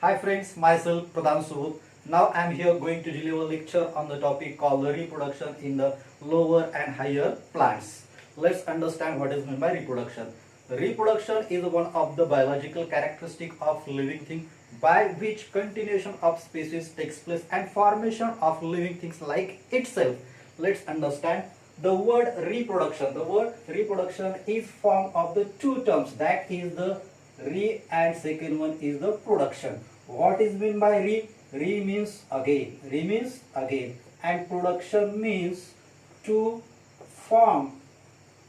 Hi friends, myself Pradhan Suhud. Now I am here going to deliver a lecture on the topic called the reproduction in the lower and higher plants. Let's understand what is meant by reproduction. Reproduction is one of the biological characteristic of living thing by which continuation of species takes place and formation of living things like itself. Let's understand the word reproduction. The word reproduction is formed of the two terms, that is the re and second one is the production. What is meant by re? Re means again. Re means again. And production means to form.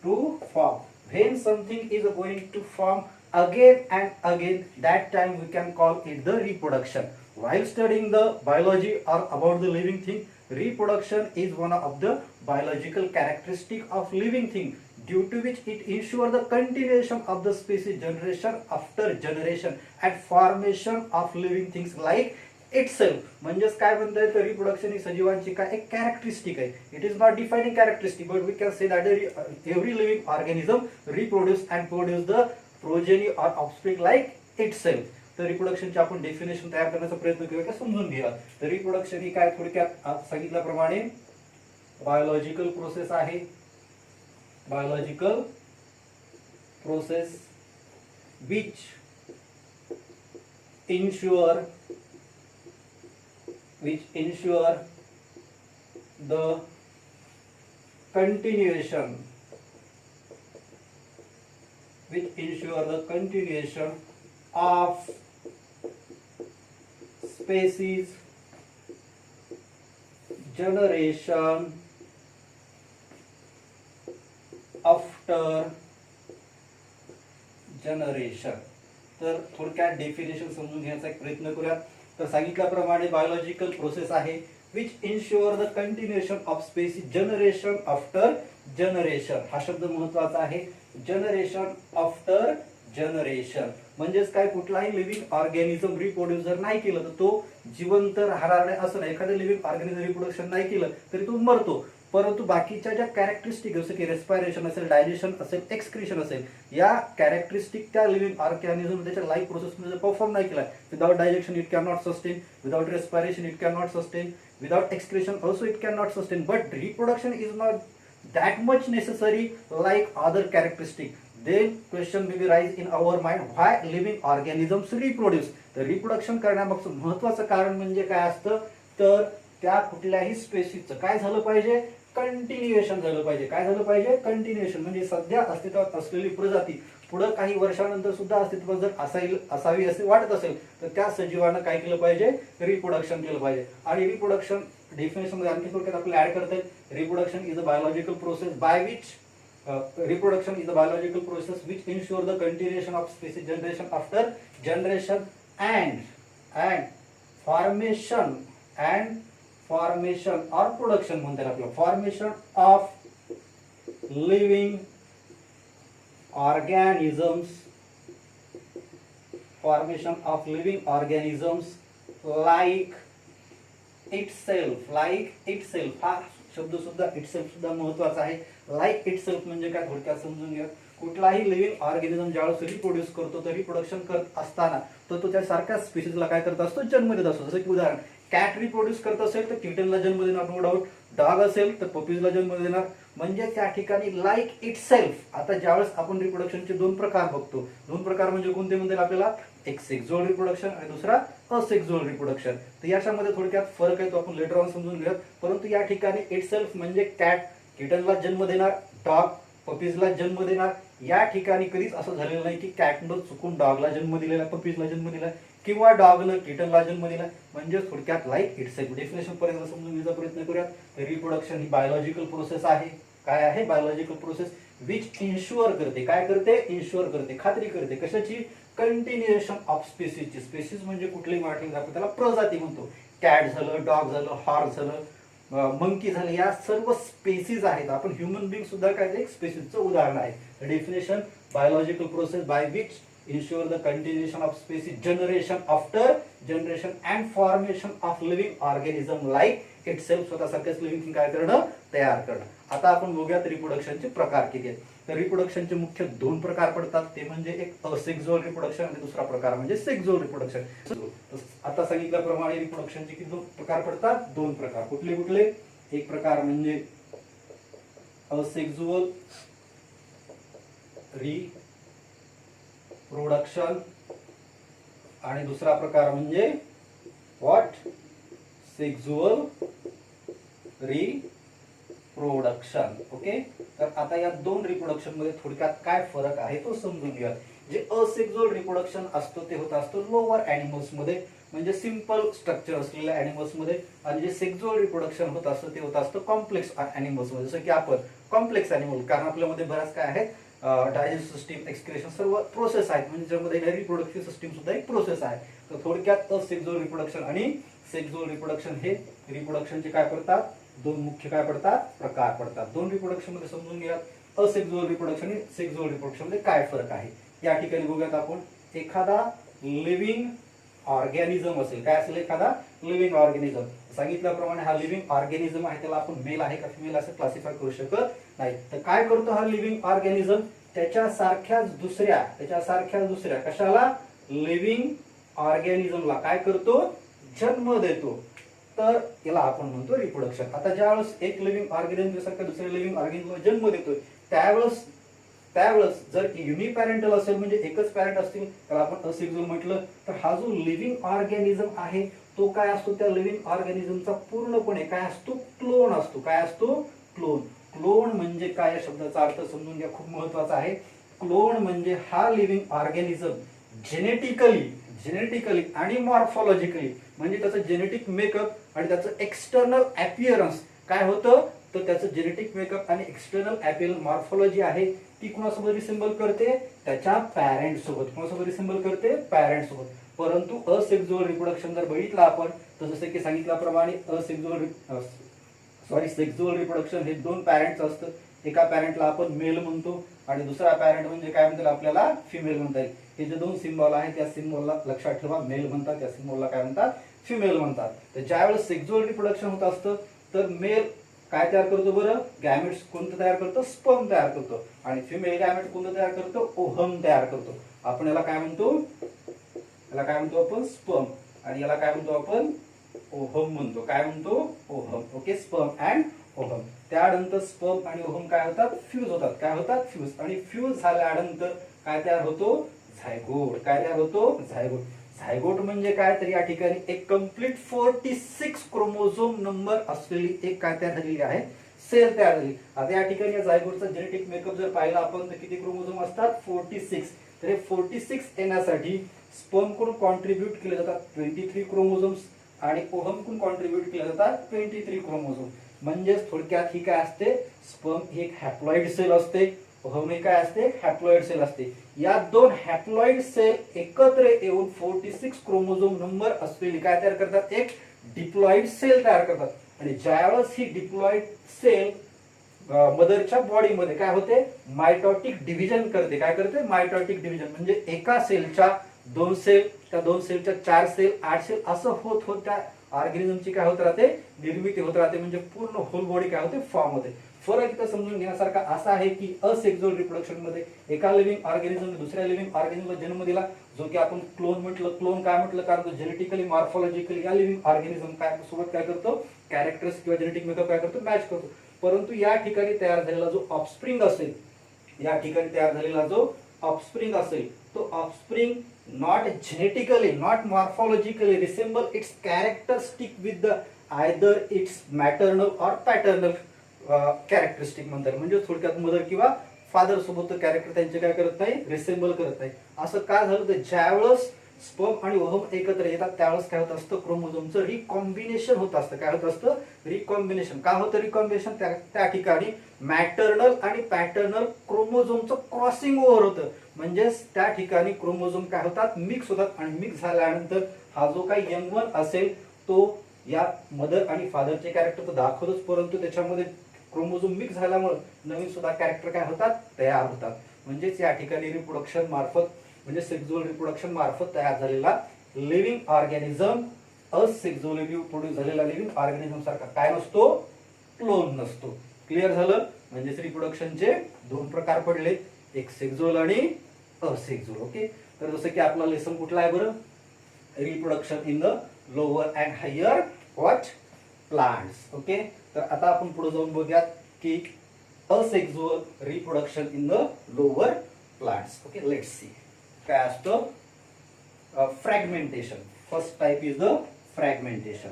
To form. When something is going to form again and again, that time we can call it the reproduction. While studying the biology or about the living thing, reproduction is one of the biological characteristic of living thing, due to which it ensures the continuation of the species generation after generation and formation of living things like itself. म्हणजेच काय म्हणताय तर reproduction ही सजीवांची काय एक characteristic आहे. It is not defining characteristic but we can say that every living organism reproduce and produce the progeny or offspring like itself. तर रिप्रोडक्शनची आपण डेफिनेशन तयार करण्याचा प्रयत्न करूया, समजून घेऊया. तर रिप्रोडक्शन ही काय थोडक्यात सांगितल्याप्रमाणे बायोलॉजिकल प्रोसेस आहे. Biological process which ensure the continuation of species generation after generation. तर थोडक्यात डेफिनेशन समजून घ्यायचा एक प्रयत्न करूया. तर सांगितल्याप्रमाणे बायोलॉजिकल प्रोसेस आहे which ensure the continuation of species generation after generation. हा शब्द महत्वाचा आहे. जनरेशन आफ्टर जनरेशन म्हणजेच काय, कुठलाही लिव्हिंग ऑर्गॅनिझम रिप्रोड्यूस जर नाही केलं तर तो जिवंत राहणार नाही असं नाही. एखादं लिव्हिंग ऑर्गॅनिझम रिप्रोडक्शन नाही केलं तरी तो मरतो, परंतु बाकीच्या ज्या कॅरेक्टरिस्टिक जसं की रेस्पिरेशन असेल, डायजेशन असेल, एक्सक्रिशन असेल, या कॅरेक्टरिस्टिक त्या लिव्हिंग ऑर्गॅनिझम त्याच्या लाईफ प्रोसेसमध्ये परफॉर्म नाही केला. Without digestion it can not sustain, without respiration it can not sustain, without excretion also it can not sustain. But reproduction is not that much necessary like other characteristic. Then question may be rise in our mind, why living organisms reproduce. तर reproduction करण्यामागचं महत्वाचं कारण म्हणजे काय असतं तर त्या कुठल्याही स्पेसिसचं काय झालं पाहिजे, कंटिन्युएशन झालं पाहिजे. काय झालं पाहिजे, कंटिन्युएशन. म्हणजे सध्या अस्तित्वात असलेली प्रजाती पुढे काही वर्षानंतर सुद्धा अस्तित्वात जर असावी असे वाटत असेल तर त्या सजीवानं काय केलं पाहिजे, रिप्रोडक्शन केलं पाहिजे. आणि रिप्रोडक्शन डेफिनेशन मध्ये आणखी थोडक्यात आपल्याला ऍड करता येईल. Reproduction is a biological process by which reproduction is a biological process which ensure the continuation of species generation after generation and formation or production म्हणता येईल आपल्याला. formation of living organisms like itself. हा शब्द सुद्धा itself सुद्धा महत्वाचा आहे. Like itself म्हणजे काय थोडक्यात समजून घ्या. कुठलाही लिव्हिंग ऑर्गॅनिझम ज्यावेळेस रिप्रोड्यूस करतो तर रिप्रोडक्शन करत असताना तो त्या सारख्याच स्पीसीजला काय करत असतो, जन्म देत असतो. जसं की उदाहरण, कॅट रिप्रोड्यूस करत असेल तर किटनला जन्म देणार नो डाऊट, डॉग असेल तर पपीजला जन्म देणार. म्हणजे त्या ठिकाणी लाईक इटसेल्फ. आता ज्यावेळेस आपण रिप्रोडक्शनचे दोन प्रकार बघतो, दोन प्रकार म्हणजे कोणते म्हणतील आपल्याला, एक सेक्सुअल रिप्रोडक्शन आणि दुसरा असेक्सुअल रिप्रोडक्शन. तर याच्यामध्ये थोडक्यात फरक आहे तो आपण लेटर ऑन समजून घेऊयात. परंतु या ठिकाणी इटसेल्फ म्हणजे कॅट किटनला जन्म देणार, डॉग पपीजला जन्म देणार. या ठिकाणी कधीच असं झालेलं नाही की कॅटनं चुकून डॉगला जन्म दिलेला, पपीजला जन्म दिला किंवा डॉगनं किटनला जन्म दिला. म्हणजे थोडक्यात लाईक इटसेल्फ. डेफिनेशन पर्यंत समजून घेण्याचा प्रयत्न करूयात. रिप्रोडक्शन ही बायोलॉजिकल प्रोसेस आहे. काय आहे, बायोलॉजिकल प्रोसेस विच इन्श्युअर करते. काय करते, इन्श्युअर करते, खात्री करते. कशाची, कंटिन्युएशन ऑफ स्पेसिसची. स्पेसिस म्हणजे कुठलीही वाटली आपण त्याला प्रजाती म्हणतो. कॅट झालं, डॉग झालं, हॉर्स झालं, मंकी झालं, या सर्व स्पेसिस आहेत. आपण ह्युमन बिंग सुद्धा काय एक स्पेसिसचं उदाहरण आहे. Definition, biological process by which ensure the continuation of species generation after generation and formation of living organism like itself. स्वतः सारखेच लिव्हिंग थिंग काय करणं, तयार करणं. आता आपण बघूयात रिप्रोडक्शनचे प्रकार किती आहेत. तर रिप्रोडक्शनचे मुख्य दोन प्रकार पडतात, ते म्हणजे एक असेक्झुअल रिप्रोडक्शन आणि दुसरा प्रकार म्हणजे सेक्झुअल रिप्रोडक्शन. आता सांगितल्याप्रमाणे रिप्रोडक्शनचे किती दोन प्रकार पडतात, दोन प्रकार. कुठले कुठले? एक प्रकार म्हणजे असेक्झुअल रिप्रोडक्शन आणि दुसरा प्रकार म्हणजे व्हॉट, सेक्झुअल रिप्रोडक्शन. ओके, तर आता या दोन रिप्रोडक्शन मध्ये थोडक्यात काय फरक आहे तो समजून घ्या. जे असेक्झुअल रिप्रोडक्शन असतं ते होत असतं लोअर ॲनिमल्स मध्ये, म्हणजे सिंपल स्ट्रक्चर असलेल्या ॲनिमल्स मध्ये, आणि जे सेक्झुअल रिप्रोडक्शन होत असतं ते होत असतं कॉम्प्लेक्स ॲनिमल्स मध्ये. जसं की आपण कॉम्प्लेक्स ॲनिमल, कारण आपल्यामध्ये बऱ्याच काय आहेत, डायजेस्टिव्ह सिस्टीम, एक्सक्रिशन, सर्व प्रोसेस आहेत, म्हणजे ज्यामध्ये रिप्रोडक्टिव्ह सिस्टीम सुद्धा एक प्रोसेस आहे. तर थोडक्यात असेक्झुअल रिप्रोडक्शन आणि सेक्झुअल रिप्रोडक्शन हे रिप्रोडक्शनचे काय पडतात, दोन मुख्य काय पडतात, प्रकार पडतात. दोन रिप्रोडक्शन मध्ये समजून घ्या असेक्झुअल रिप्रोडक्शन आणि सेक्झुअल रिप्रोडक्शन मध्ये काय फरक आहे. या ठिकाणी बघूयात आपण. एखादा लिव्हिंग ऑर्गॅनिझम असेल, काय असेल, एखादा लिव्हिंग ऑर्गॅनिझम. सांगितल्याप्रमाणे हा लिव्हिंग ऑर्गॅनिझम आहे, त्याला आपण मेल आहे का फिमेल असं क्लासिफाय करू शकत नाही. तर काय करतो हा लिव्हिंग ऑर्गॅनिझम, त्याच्यासारख्याच दुसऱ्या कशाला, लिव्हिंग ऑर्गॅनिझमला काय करतो, जन्म देतो. तर याला आपण म्हणतो रिप्रोडक्शन. आता ज्यावेळेस एक लिव्हिंग ऑर्गॅनिझम सारख्या दुसऱ्या लिव्हिंग ऑर्गॅनिझमला जन्म देतोय, त्यावेळेस जर युनिपॅरेंटल असेल, म्हणजे एकच पॅरेंट असतील, तर आपण असेक्झुअल म्हटलं. तर हा जो लिव्हिंग ऑर्गॅनिझम आहे तो काय असतो, त्या लिव्हिंग ऑर्गॅनिझमचा पूर्णपणे काय असतो, क्लोन असतो. काय असतो, क्लोन. क्लोन म्हणजे काय, या शब्दाचा अर्थ समजून घ्या, खूप महत्वाचा आहे. क्लोन म्हणजे हा लिव्हिंग ऑर्गॅनिझम जेनेटिकली आणि मॉर्फॉलॉजिकली, म्हणजे त्याचं जेनेटिक मेकअप आणि त्याचं एक्सटर्नल अपीअरन्स काय होतं, तर त्याचं जेनेटिक मेकअप आणि एक्सटर्नल अपीअरन्स मॉर्फॉलॉजी आहे ती कुणासोबत रिसेंबल करते, त्याच्या पॅरेंट सोबत. कुणासोबत रिसेंबल करते, पॅरेंट सोबत. परंतु असेक्झुअल रिप्रोडक्शन जर बघितलं आपण, तर जसं की सांगितल्याप्रमाणे सेक्झुअल रिप्रोडक्शन हे दोन पॅरेंट्स असतं. एका पॅरेंटला आपण मेल म्हणतो आणि दुसरा पॅरेंट म्हणजे काय म्हणतात आपल्याला, फिमेल म्हणता येईल. हे जे दोन सिम्बॉल आहेत त्या सिम्बॉलला लक्षात ठेवा, मेल म्हणतात, त्या सिम्बॉलला काय म्हणतात, फिमेल म्हणतात. तर ज्यावेळेस सेक्झुअल रिप्रोडक्शन होत असतं तर मेल काय तयार करतो बरं, गॅमेट्स कोणतं तयार करतो, स्पर्म तयार करतो. आणि फिमेल गॅमेट कोणतं तयार करतो, ओव्हम तयार करतो. आपण याला काय म्हणतो, आपण स्पर्म, आणि याला काय म्हणतो आपण, ओव्हम म्हणतो. काय म्हणतो, ovum. Okay, sperm and ovum. त्यानंतर स्पर्म आणि ओव्हम काय होतात, फ्यूज होतात. काय होतात, फ्यूज. आणि फ्यूज झाल्यानंतर काय तयार होतो, झायगोट. काय तयार होतो, झायगोट. झायगोट म्हणजे काय, तर या ठिकाणी एक कंप्लीट 46 क्रोमोझोम नंबर असलेली एक काय तयार झालेली आहे, सेल तयार झाली. आता या ठिकाणी या झायगोटचा जेनेटिक मेकअप जर पाहिला आपण तर किती क्रोमोझोम असतात, 46. तर हे 46 येण्यासाठी स्पर्म कडून कॉन्ट्रीब्युट केले जातात 23 क्रोमोझोम्स आणि ओव्हम कडून कॉन्ट्रीब्युट केले जातात 23 क्रोमोझोम. म्हणजेच थोडक्यात ही काय असते, स्पर्म ही एक हॅप्लॉइड सेल असते, ओव्हम ही काय असते, हॅप्लॉइड सेल असते. या दोन हॅप्लॉइड सेल एकत्र येऊन 46 क्रोमोझोम नंबर असलेली काय तयार करतात, एक डिप्लॉइड सेल तयार करतात. आणि ज्यावेळेस ही डिप्लॉइड सेल मदरच्या बॉडीमध्ये काय होते, मायटॉटिक डिव्हिजन करते. काय करते, मायटॉटिक डिव्हिजन. म्हणजे एका सेलच्या 2 सेल, त्या 2 सेलच्या 4 सेल, 8 सेल असं होत त्या ऑर्गॅनिझमची काय होत राहते, निर्मिती होत राहते. म्हणजे पूर्ण होल बॉडी काय होते, फॉर्म होते. फरक इथं समजून घेण्यासारखा असा आहे की असेक्झुअल रिप्रोडक्शन मध्ये एका लिव्हिंग ऑर्गॅनिझमने दुसऱ्या लिव्हिंग ऑर्गॅनिझमला जन्म दिला, जो की आपण क्लोन म्हटलं. क्लोन काय म्हटलं, कारण तो जेनेटिकली मॉर्फॉलॉजिकली या लिव्हिंग ऑर्गॅनिझम काय सोबत काय करतो, कॅरेक्टर्स किंवा जेनेटिक मेकअप काय करतो, मॅच करतो. परंतु या ठिकाणी तयार झालेला जो ऑफस्प्रिंग असेल, तो offspring not genetically, not morphologically resemble its characteristic with the either its maternal or paternal characteristic म्हणतात. म्हणजे थोडक्यात मदर किंवा फादर सोबत कॅरेक्टर त्यांचे काय करत नाही, रिसेंबल करत नाही. असं काय झालं, तर ज्यावेळेस स्पर्म आणि ओव्हम एकत्र येतात त्यावेळेस काय होत असतं, क्रोमोझोमचं रिकॉम्बिनेशन होत असतं. काय होत असतं, रिकॉम्बिनेशन. का होतं रिकॉम्बिनेशन, त्या ठिकाणी मॅटर्नल आणि पॅटर्नल क्रोमोझोमचं क्रॉसिंग ओव्हर होतं. म्हणजेच त्या ठिकाणी क्रोमोझोम काय होतात, मिक्स होतात. आणि मिक्स झाल्यानंतर हा जो काही यंग वन असेल तो या मदर आणि फादरचे कॅरेक्टर तर दाखवतोच, परंतु त्याच्यामध्ये क्रोमोझोम मिक्स झाल्यामुळे नवीन सुद्धा कॅरेक्टर काय होतात, तयार होतात. म्हणजेच या ठिकाणी रिप्रोडक्शन मार्फत, म्हणजे सेक्झुअल रिप्रोडक्शन मार्फत तयार झालेला लिव्हिंग ऑर्गॅनिझम असेक्झुअली प्रोड्यूस झालेला लिव्हिंग ऑर्गॅनिझम सारखा काय नसतो, क्लोन नसतो. क्लिअर झालं. म्हणजेच रिप्रोडक्शनचे दोन प्रकार पडले, एक सेक्झुअल आणि असेक्झुअल. ओके, तर जसं की आपला लेसन कुठला आहे बरं, reproduction in the lower and higher what plants. Okay, तर आता आपण पुढे जाऊन बघूयात की asexual reproduction in the lower plants. Okay, let's see. As the fragmentation. First type is the fragmentation.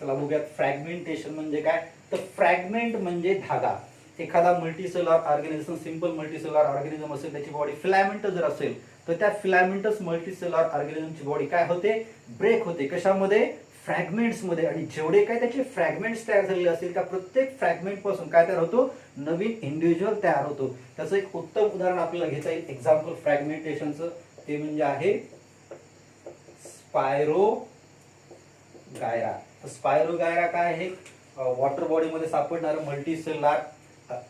चला बघूयात फ्रॅगमेंटेशन म्हणजे काय. तर फ्रॅगमेंट म्हणजे धागा. एखादा multicellular organism, simple multicellular organism असेल, त्याची बॉडी फिलामेंट जर असेल तर त्या फिलामेंटस मल्टीसेलुलर ऑर्गॅनिझमची बॉडी काय होते, ब्रेक होते. कशामध्ये, फ्रॅगमेंट्स मध्ये. आणि जेवढे काय त्याचे फ्रॅगमेंट्स तयार झालेले असतील त्या प्रत्येक फ्रॅगमेंट पासून काय तयार होतो, नवीन इंडिव्हिज्युअल तयार होतो. त्याचं एक उत्तम उदाहरण आपल्याला घेता येईल एक्झाम्पल फ्रॅगमेंटेशनचं, ते म्हणजे आहे स्पायरोगायरा. स्पायरोगायरा काय आहे, वॉटर बॉडी मध्ये सापडणारं मल्टीसेलुलर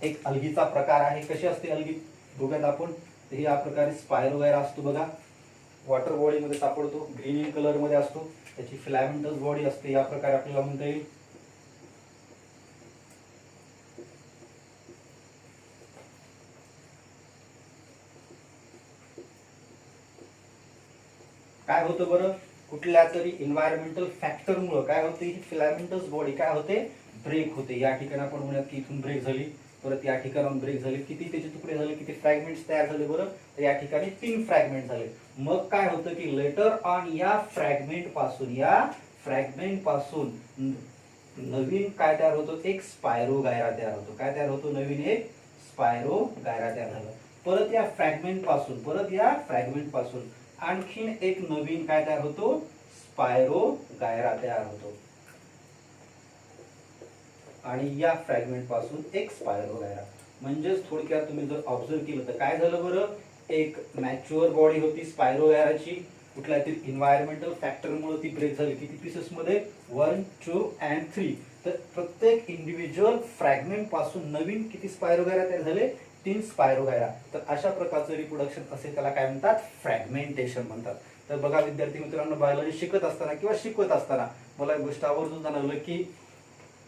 एक अल्गीचा प्रकार आहे. कशी असते अल्गी बघूयात आपण. तर या प्रकारे स्पायरोगायरा असतो बघा, वॉटर बॉडी मध्ये सापडतो, ग्रीन कलर मध्ये असतो, त्याची फिलामेंटस बॉडी असते. या प्रकारे आपल्याला म्हणता येईल. काय होतं बरं, कुठल्या तरी एन्व्हायरमेंटल फॅक्टर मुळे काय होते, ही फिलामेंटस बॉडी काय होते, ब्रेक होते. या ठिकाणी आपण म्हणूयात की इथून ब्रेक झाली, परत या ठिकाणाहून ब्रेक झाली. किती त्याचे तुकडे झाले, किती फ्रॅगमेंट्स तयार झाले बरं, तर या ठिकाणी 3 फ्रॅगमेंट झाले. मग काय होतं की लेटर ऑन या फ्रॅगमेंट पासून नवीन काय तयार होतो, एक स्पायरोगायरा तयार होतो. काय तयार होतो, नवीन एक स्पायरोगायरा तयार झाला. परत या फ्रॅगमेंट पासून आणखीन एक नवीन काय तयार होतो, स्पायरोगायरा तयार होतो. आणि या फ्रॅगमेंट पासून एक स्पायरोगायरा. म्हणजेच थोडक्यात तुम्ही जर ऑब्झर्व केलं तर काय झालं बरं, एक मॅच्युअर बॉडी होती स्पायरोगायराची, कुठल्या तरी एन्व्हायरमेंटल फॅक्टर मुळे ती ब्रेक झाली. किती पीसेस मध्ये, 1, 2 and 3. तर प्रत्येक इंडिव्हिज्युअल फ्रॅगमेंट पासून नवीन किती स्पायरोगायरा तयार झाले, 3 स्पायरोगायरा. तर अशा प्रकारचं रिप्रोडक्शन असे त्याला काय म्हणतात, फ्रॅगमेंटेशन म्हणतात. तर बघा विद्यार्थी मित्रांनो, बायोलॉजी शिकत असताना किंवा शिकवत असताना मला एक गोष्ट आवर्जून जाणवलं की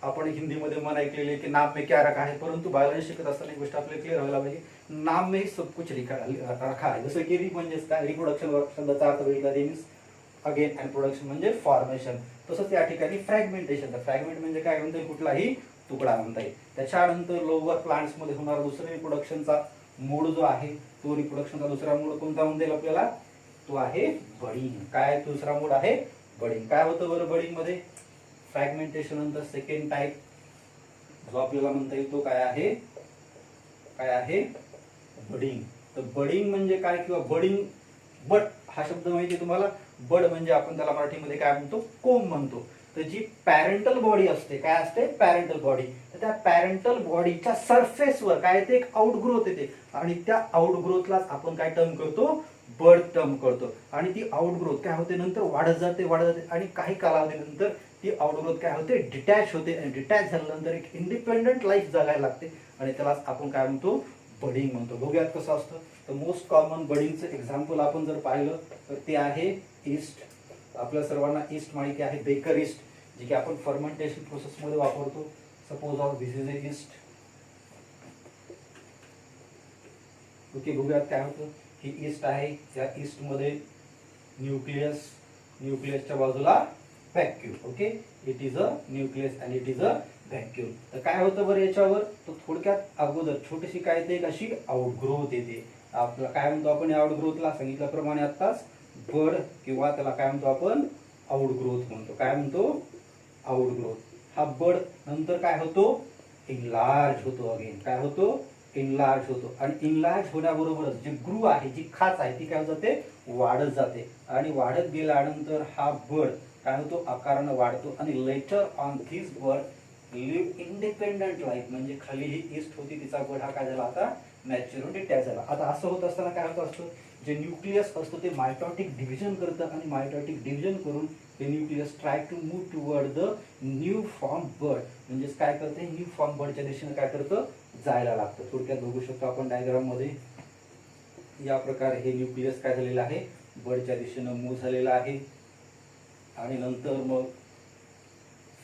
आपण हिंदीमध्ये मन ऐकलेले की नाम में क्या रखा है, परंतु बायोलॉजी शिकत असताना एक गोष्ट आपल्याला क्लिअर व्हायला पाहिजे, नाम में सब कुछ रखा है. जसं की म्हणजेच काय, रिप्रोडक्शन शब्दाचा अर्थ वेगळा, मीन्स अगेन अँड प्रोडक्शन म्हणजे फॉर्मेशन. तसंच या ठिकाणी फ्रॅगमेंटेशन, तर फ्रॅगमेंट म्हणजे काय म्हणता येईल, कुठलाही तुकडा म्हणता येईल. त्याच्यानंतर लोअर प्लांट्स मध्ये होणारा दुसरा रिप्रोडक्शनचा मोड जो आहे, तो रिप्रोडक्शनचा दुसरा मोड कोणता म्हणता येईल आपल्याला, तो आहे बडिंग. काय दुसरा मोड आहे, बडिंग. काय होतं बरं बडिंग मध्ये, फ्रॅगमेंटेशन नंतर सेकंड टाइप जो आपल्याला म्हणता येईल तो काय आहे, बडिंग. तर बडिंग म्हणजे काय, किंवा बडिंग, बड हा शब्द माहिती तुम्हाला. बड म्हणजे आपण त्याला मराठीमध्ये काय म्हणतो, कोंब म्हणतो. तर जी पॅरेंटल बॉडी असते, काय असते, पॅरेंटल बॉडी. तर त्या पॅरेंटल बॉडीच्या सरफेसवर काय येते, एक आउटग्रोथ येते. आणि त्या आउटग्रोथलाच आपण काय टर्म करतो, बड टर्म करतो. आणि ती आउटग्रोथ काय होते, नंतर वाढत जाते आणि काही कालावधीनंतर ती आउटग्रोथ काय होते, डिटॅच होते. आणि डिटॅच झाल्यानंतर एक इंडिपेंडंट लाईफ जगायला लागते आणि त्याला आपण काय म्हणतो, बडिंग म्हणतो. बघूयात कसं असतं. तर मोस्ट कॉमन बडिंगचं एक्झाम्पल आपण जर पाहिलं तर ते आहे ईस्ट. आपल्या सर्वांना ईस्ट माहिती आहे, बेकर ईस्ट, जे की आपण फर्मेंटेशन प्रोसेस मध्ये वापरतो. Suppose of this is a east. Okay, बघूयात काय होतं. ही ईस्ट आहे, या ईस्ट मध्ये न्यूक्लियसच्या बाजूला vacuum. Okay, it is a nucleus and it is a vacuum. तर काय होतं बरं याच्यावर, तर थोडक्यात अगोदर छोटीशी काय येते, एक अशी आउटग्रोथ येते. आपलं काय म्हणतो आपण या आउटग्रोथला, सांगितल्याप्रमाणे आत्ताच बड, किंवा त्याला काय म्हणतो आपण, आउटग्रोथ म्हणतो. काय म्हणतो, आउटग्रोथ. हा बड नंतर काय होतो, इनलार्ज होतो. अगेन काय होतो, इनलार्ज होतो. आणि इनलार्ज होण्याबरोबरच जी ग्रू आहे, जी खाच आहे, ती काय जाते, वाढत जाते. आणि वाढत गेल्यानंतर हा बड काय होतो, आकारानं वाढतो. आणि later on this bud live independent life. म्हणजे खाली ही ईस्ट होती, तिचा बड हा काय झाला, आता मॅच्युअर डिटॅच झाला. आता असं होत असताना काय होत असतं, जे न्यूक्लियस असतं ते मायटॉटिक डिव्हिजन करतं. आणि मायटॉटिक डिव्हिजन करून ते nucleus try to move toward the new form bud. म्हणजेच काय करते, न्यू फॉर्म बडच्या दिशेने काय करतं, जायला लागतं. थोडक्यात बघू शकतो आपण डायग्राम मध्ये, या प्रकारे हे न्यूक्लियस काय झालेलं आहे, बडच्या दिशेने मूव्ह झालेला आहे. आणि नंतर मग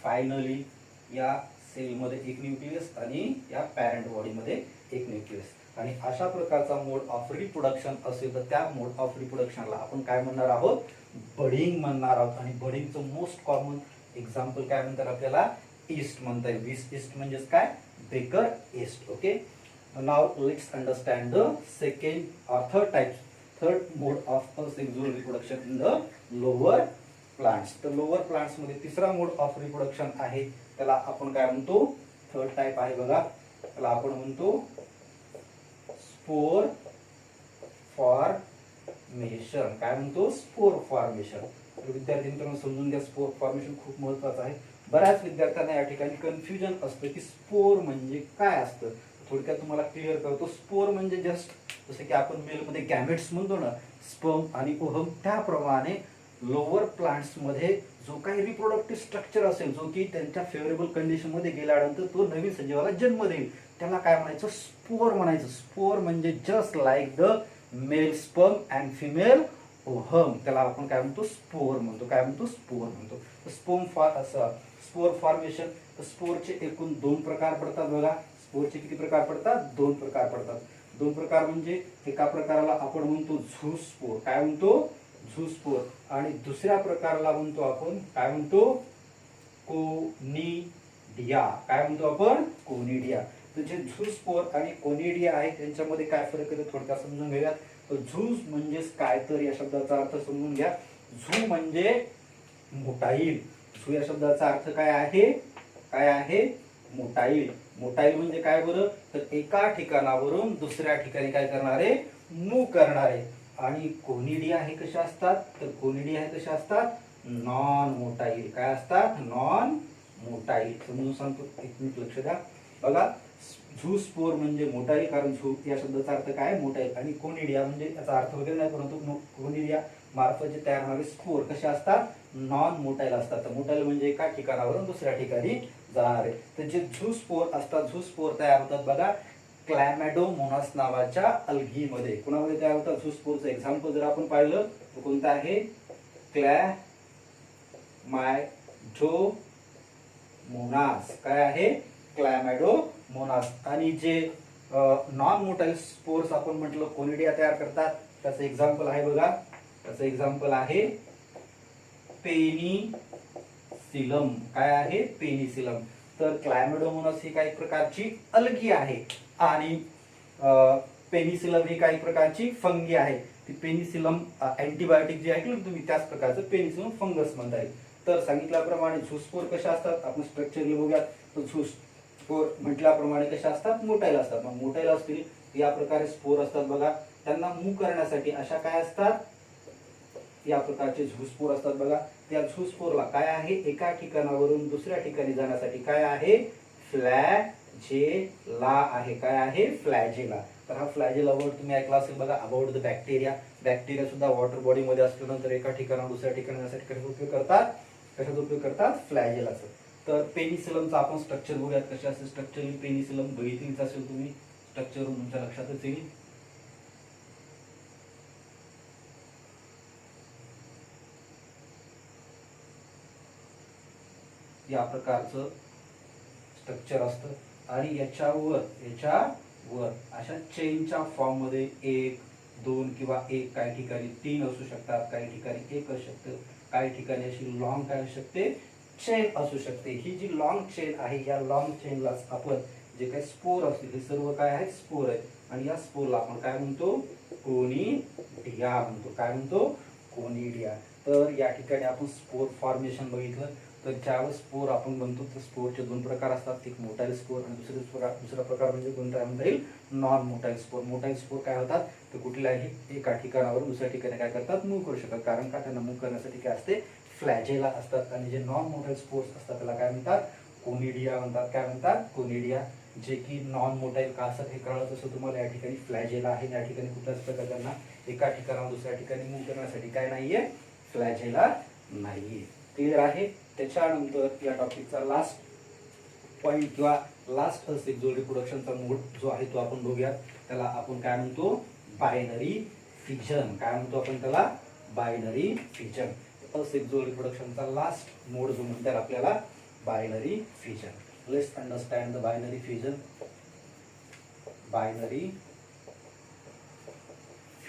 फायनली या सेलमध्ये एक न्यूक्लियस आणि या पॅरेंट बॉडीमध्ये एक न्यूक्लियस। आणि अशा प्रकारचा मोड ऑफ रिप्रोडक्शन असेल तर त्या मोड ऑफ रिप्रोडक्शनला आपण काय म्हणणार आहोत, बडिंग म्हणणार आहोत। आणि बडिंगचं मोस्ट कॉमन एक्झाम्पल काय म्हणतात आपल्याला, ईस्ट म्हणता येईल। ईस्ट म्हणजेच काय, baker yeast. Okay, now let's understand the second और third mode of sexual reproduction in the lower plants. तर लोअर प्लांट्स मध्ये तिसरा मोड ऑफ रिप्रोडक्शन आहे, त्याला आपण काय म्हणतो, थर्ड टाइप आहे बघा, त्याला आपण म्हणतो स्पोर फॉर्मेशन। काय म्हणतो, स्पोर फॉर्मेशन। विद्यार्थी मित्रांनो समजून घ्या, स्पोर फॉर्मेशन खूप महत्वाचं आहे। बऱ्याच विद्यार्थ्यांना या ठिकाणी कन्फ्युजन असतं की स्पोर म्हणजे काय असतं। थोडक्यात तुम्हाला क्लिअर करतो, स्पोर म्हणजे जस्ट जसं की आपण मेलमध्ये गॅमेट्स म्हणतो ना, स्पर्म आणि ओव्हम, त्याप्रमाणे लोअर प्लांट्स मध्ये जो काही रिप्रोडक्टिव्ह स्ट्रक्चर असेल, जो की त्यांच्या फेवरेबल कंडिशन मध्ये गेल्यानंतर तो नवीन सजीवाला जन्म देईल, त्याला काय म्हणायचं, स्पोर म्हणायचं। स्पोर म्हणजे just like the mail sperm and female ovum, त्याला आपण काय म्हणतो, स्पोर म्हणतो। काय म्हणतो, स्पोर म्हणतो। स्पोर फॉर्मेशन, स्पोरचे एकूण 2 प्रकार पडतात बघा। स्पोरचे किती प्रकार पडतात, 2 प्रकार पडतात। 2 प्रकार म्हणजे एका प्रकाराला आपण म्हणतो झू स्पोर। काय म्हणतो, झू स्पोर। आणि दुसऱ्या प्रकाराला म्हणतो आपण काय म्हणतो, कोनिडिया। काय म्हणतो आपण, कोनिडिया। तर जे झू स्पोर आणि कोनिडिया आहे त्यांच्यामध्ये काय फरक आहे थोडक्यात समजून घेऊयात। तर झू म्हणजेच काय, तर या शब्दाचा अर्थ समजून घ्या। झू म्हणजे मोटाईल। झू या शब्दाचा अर्थ काय आहे, काय आहे, मोटाईल। मोटाईल म्हणजे काय बरं, तर एका ठिकाणावरून दुसऱ्या ठिकाणी काय करणारे, मूव्ह करणारे। आणि कोनिडिया हे कशा असतात, तर कोनिडिया हे कशा असतात, नॉन मोटाईल। काय असतात, नॉन मोटाईल। समजून सांगतो, एक मिनिट लक्ष द्या बघा। झू स्पोर म्हणजे मोटाईल, कारण झू या शब्दाचा अर्थ काय, मोटाईल। आणि कोनिडिया म्हणजे याचा अर्थ वगैरे नाही, परंतु कोनिडिया मार्फत जे तयार होणारे स्पोर कसे असतात, नॉन मोटाईल असतात। तर मोटाईल म्हणजे एका ठिकाणावरून दुसऱ्या ठिकाणी जाणारे। तर जे झू स्पोर असतात, झू स्पोर तयार होतात बघा क्लॅमॅडोमोनास नावाच्या अल्गीमध्ये। कुणामध्ये तयार होतात, झू स्पोरचं एक्झाम्पल जर आपण पाहिलं तर कोणतं आहे, क्लॅमॅडोमोनास। काय आहे, क्लॅमॅडोमोनास। आणि जे नॉन मोटाईल स्पोर्स आपण म्हटलं कोनिडिया तयार करतात, त्याचं एक्झाम्पल आहे बघा, त्याचं एक्झाम्पल आहे पेनिसिलम। काय आहे, पेनिसिलम। तर क्लॅमॅडोमोनास ही काही प्रकारची अल्गी आहे आणि पेनिसिलम ही काही प्रकारची फंगी आहे। ती पेनिसिलम अँटीबायोटिक जे आहे तुम्ही त्याच प्रकारचं पेनिसिलम फंगस म्हणता येईल। तर सांगितल्याप्रमाणे झूस्पोर कशा असतात, आपण स्ट्रक्चरली बघूयात। तर झूस्पोर म्हटल्याप्रमाणे कशा असतात, मोटाईल असतात। मग मोटाईल असतील या प्रकारे स्पोर असतात बघा, त्यांना मूव्ह करण्यासाठी अशा काय असतात, या प्रकारचे झूस्पोर असतात बघा। त्या झूस्पोरला काय आहे, एका ठिकाणावरून दुसऱ्या ठिकाणी जाण्यासाठी काय आहे, फ्लॅजेला आहे। काय आहे, फ्लॅजेला। तर हा फ्लॅजेला वर्ड तुम्ही ऐकला असेल बघा, अबाउट द बॅक्टेरिया। बॅक्टेरिया सुद्धा वॉटर बॉडी मध्ये असल्यानंतर एका ठिकाणाहून दुसऱ्या ठिकाणी जाण्यासाठी कशाचा उपयोग करतात, कशाचा उपयोग करतात, फ्लॅजेलाचा। तर पेनिसिलमचा आपण स्ट्रक्चर बघूयात कसे असेल। स्ट्रक्चरली पेनिसिलम बघितलीच असेल तुम्ही, स्ट्रक्चर तुमच्या लक्षातच येईल। या प्रकारचं स्ट्रक्चर असतं आणि याच्यावर अशा चेनच्या फॉर्म मध्ये 1, 2 किंवा एक, काही ठिकाणी 3 असू शकतात, काही ठिकाणी 1 असू शकतं, काही ठिकाणी अशी लॉंग काय असू शकते, चेन असू शकते। ही जी लॉंग चेन आहे, या लॉंग चेनला आपण जे काही स्पोर असतील हे सर्व काय आहेत, स्पोर आहेत। आणि या स्पोरला आपण काय म्हणतो, कोनिडिया म्हणतो। काय म्हणतो, कोनिडिया। तर या ठिकाणी आपण स्पोर फॉर्मेशन बघितलं। तर ज्यावेळेस स्पोर आपण बनतो तर स्पोरचे 2 प्रकार असतात, एक मोटाईल स्पोर आणि दुसरा प्रकार म्हणजे कोणता म्हणता येईल, non motile spore. Motile spore काय होतात, तर कुठल्याही एका ठिकाणावरून दुसऱ्या ठिकाणी काय करतात, मूव्ह करू शकतात, कारण का त्यांना मूव्ह करण्यासाठी काय असते, फ्लॅजेला असतात। आणि जे नॉन मोटाईल स्पोर्स असतात त्याला काय म्हणतात, कोनिडिया म्हणतात। काय म्हणतात, कोनिडिया। जे की नॉन मोटाईल का असतात हे कळलं तसं तुम्हाला या ठिकाणी फ्लॅजेला आहे, या ठिकाणी कुठल्याच प्रकारच्या एका ठिकाणाहून दुसऱ्या ठिकाणी मूव्ह करण्यासाठी काय नाहीये, फ्लॅजेला नाहीये। क्लिअर आहे। त्याच्यानंतर या टॉपिकचा लास्ट पॉइंट किंवा लास्ट सेक्सुअल रिप्रोडक्शनचा मोड जो आहे तो आपण बघूयात। त्याला आपण काय म्हणतो, बायनरी फिजन। काय म्हणतो आपण त्याला, बायनरी फिजन। असेक्झुअल रिप्रोडक्शनचा लास्ट मोड जो म्हणतात आपल्याला binary fission. Let's understand the binary fission. Binary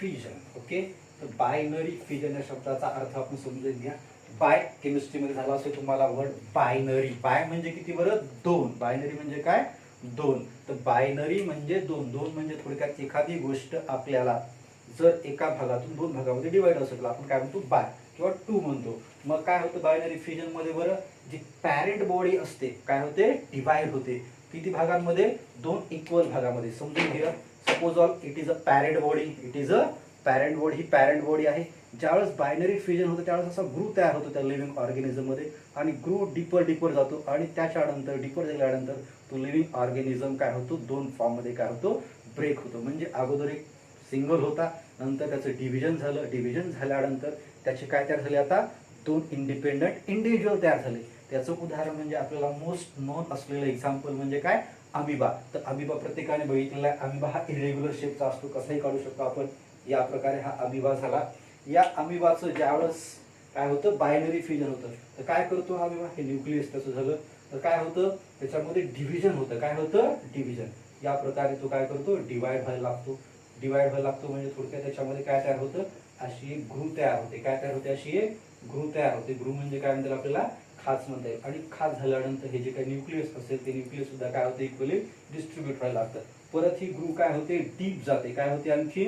fission. Okay, तर बायनरी फिजन या शब्दाचा अर्थ आपण समजून घ्या. बाय केमिस्ट्रीमध्ये झाला असेल तुम्हाला वर्ड बायनरी. बाय म्हणजे किती बरं? दोन. बायनरी म्हणजे काय? दोन. तर बायनरी म्हणजे दोन. दोन म्हणजे थोडक्यात एखादी गोष्ट आपल्याला जर एका भागातून दोन भागामध्ये डिवाइड असेल आपण काय म्हणतो? बाय किंवा टू म्हणतो. मग काय होतं बायनरी फिजन मध्ये बरं? जी पॅरेंट बॉडी असते काय होते? डिवाइड होते. किती भागांमध्ये? दोन इक्वल भागामध्ये. समजून घ्या. Suppose all it is a parent body. It is a parent body. He parent body आहे. ज्यावेळेस बायनरी फिजन होतं त्यावेळेस असा ग्रू तयार होतो त्या लिव्हिंग ऑर्गॅनिझम मध्ये आणि ग्रू डीपर जातो आणि त्याच्यानंतर डीपर झाल्यानंतर तो लिव्हिंग ऑर्गॅनिझम काय होतो? दोन फॉर्म मध्ये काय होतो? ब्रेक होतो. म्हणजे अगोदर एक सिंगल होता, नंतर त्याचं डिव्हिजन झालं. डिव्हिजन झाल्यानंतर त्याचे काय तयार झाले? आता दोन इंडिपेंडंट इंडिव्हिज्युअल तयार झाले. त्याचं उदाहरण म्हणजे आपल्याला मोस्ट नोन असलेलं एक्झाम्पल म्हणजे काय? अमिबा. तर अमिबा प्रत्येकाने बघितलेला आहे. अमिबा हा इरेग्युलर शेपचा असतो. कसाही काढू शकतो आपण. या प्रकारे हा अमिबा झाला. या अमिबाचं ज्यावेळेस काय होतं? बायनरी फिजन होतं. तर काय करतो हा अमिबा? हे न्यूक्लियस त्याचं झालं. तर काय होतं? त्याच्यामध्ये डिव्हिजन होतं. काय होतं? डिव्हिजन. या प्रकारे तो काय करतो? डिवाइड व्हायला लागतो. डिवाइड व्हायला लागतो म्हणजे थोडक्यात त्याच्यामध्ये काय तयार होतं? अशी एक ग्रू तयार होते. काय तयार होते? अशी एक ग्रू तयार होते. ग्रू म्हणजे काय म्हणतात आपल्याला? खाच म्हणता येईल. आणि खाच झाल्यानंतर हे जे काही न्यूक्लियस असेल ते न्यूक्लियस सुद्धा काय होते? इक्वली डिस्ट्रीब्यूट व्हायला लागतं. परत ही ग्रू काय होते? डीप जाते. काय होते? आणखी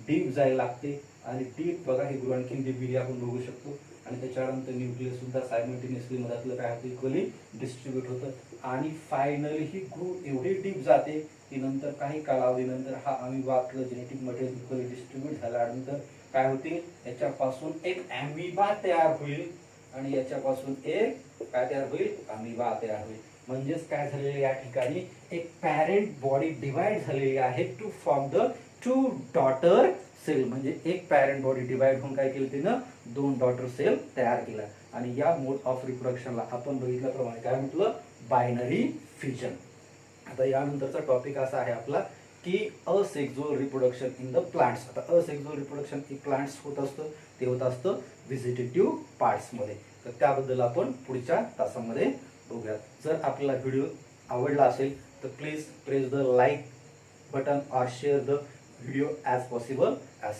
डीप जायला लागते. आणि डीप बघा ही ग्रू आणखी डीप गेली आपण बघू शकतो. आणि त्याच्यानंतर न्यूक्लियस सुद्धा सायमल्टेनियसली मधातलं काय होतं? इक्वली डिस्ट्रीब्यूट होतं. आणि फायनली ही ग्रू एवढी डीप जाते की नंतर काही कालावधीनंतर हा अमिबातलं जेनेटिक मटेरियल इक्वली डिस्ट्रीब्यूट झाल्यानंतर काय होते? याच्यापासून एक अमिबा तयार होईल आणि याच्यापासून एक काय तयार होईल? अमिबा तयार होईल. म्हणजेच काय झालेलं या ठिकाणी? एक पॅरेंट बॉडी डिवाइड झालेली आहे to form the two daughter cell. म्हणजे एक पॅरेंट बॉडी डिवाइड होऊन काय केलं? तिनं दोन डॉटर सेल तयार केला. आणि या मोड ऑफ रिप्रोडक्शनला आपण बघितल्याप्रमाणे काय म्हटलं? Binary fission. आता यानंतरचा टॉपिक असा आहे आपला की असेक्झुअल रिप्रोडक्शन इन द प्लांट्स. आता असेक्झुअल रिप्रोडक्शन इन प्लांट्स होत असतं ते होत असतं व्हेजिटेटिव्ह पार्ट्स मध्ये. तर त्याबद्दल आपण पुढच्या तासामध्ये बघूयात. जर आपल्याला व्हिडिओ आवडला असेल तर please press the like button और share the video as possible as.